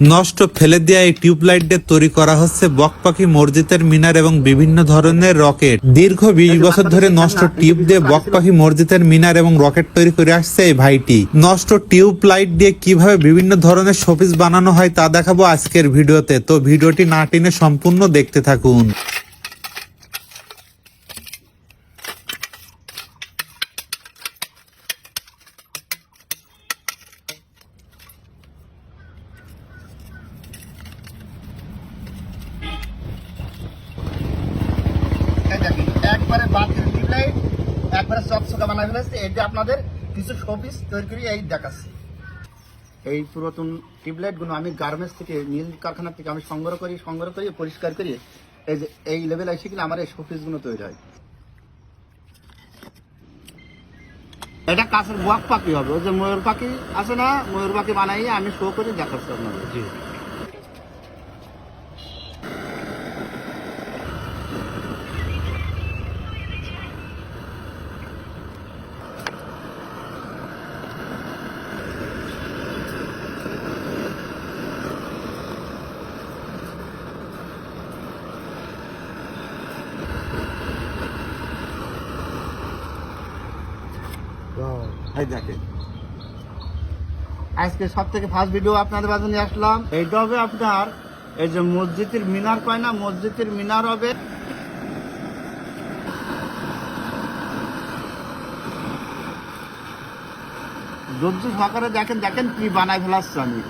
নষ্ট ফেলে দেওয়া এই টিউবলাইট দিয়ে তৈরি করা হচ্ছে বকপাখি মসজিদের মিনার এবং বিভিন্ন ধরনের রকেট। দীর্ঘ 20 বছর ধরে নষ্ট টিউব দিয়ে বকপাখি মসজিদের মিনার এবং রকেট তৈরি করে আসছে এই ভাইটি। নষ্ট টিউব লাইট দিয়ে কিভাবে বিভিন্ন ধরনের শোপিস বানানো হয় তা দেখাবো আজকের ভিডিওতে, তো ভিডিওটি না টেনে সম্পূর্ণ দেখতে থাকুন। একবারে বাতিল টিউবলাইট একবারে চকচকা বানাই ফেলেছে। এটা আপনাদের কিছু শোপিস তৈরি করে এই দেখাচ্ছি। এই পুরাতন টিউবলাইট গুলো আমি গার্মেন্টস থেকে, নীল কারখানা থেকে আমি সংগ্রহ করি পরিষ্কার করি এই যে এই লেভেল এসে কিনা আমার এই শোপিস গুলো তৈরি হয়। এটা কাছের বক পাখি হবে, ওই যে ময়ূর পাখি আছে না, ময়ূর পাখি বানাই আমি শো করে দেখাচ্ছি আপনাদের। আজকে সব থেকে ফার্স্ট ভিডিও আপনাদের মাঝে নিয়ে আসলাম। এইটা হবে আপনার এই যে মসজিদের মিনার পায় না, মসজিদের মিনার হবে ধৈর্য সহকারে দেখেন দেখেন কি বানায় ফেলাচ্ছি আমি।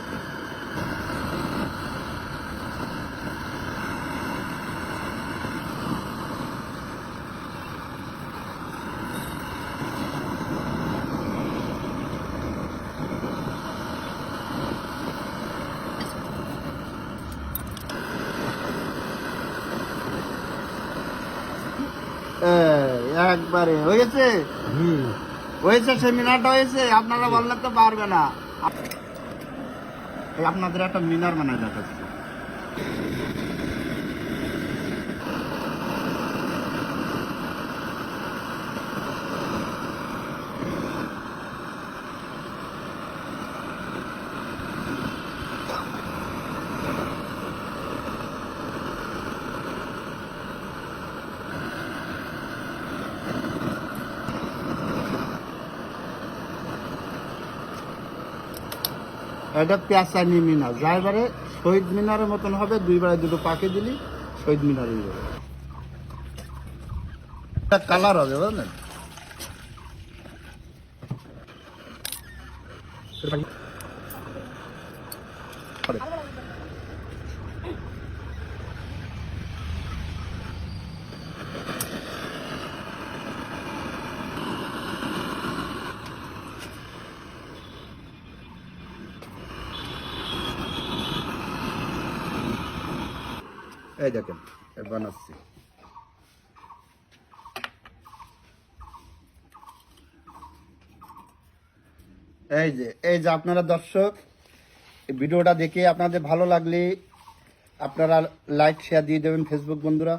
একবারে হয়েছে হয়েছে সেমিনারটা হয়েছে। আপনারা বললে তো পারবে না। আপনাদের একটা মিনার বানায় দেখাচ্ছি। এটা পেঁচানি মিনার, যার বারে শহীদ মিনারের মতন হবে, দুইবারে দুটো পাখি দিলি শহীদ মিনার হয়ে যাবে। কালার হবে বুঝলেন। এই দেখেন বানাচ্ছি। এই যে আপনারা দর্শক ভিডিওটা দেখে আপনাদের ভালো লাগলে আপনারা লাইক শেয়ার দিয়ে দেবেন ফেসবুক বন্ধুরা।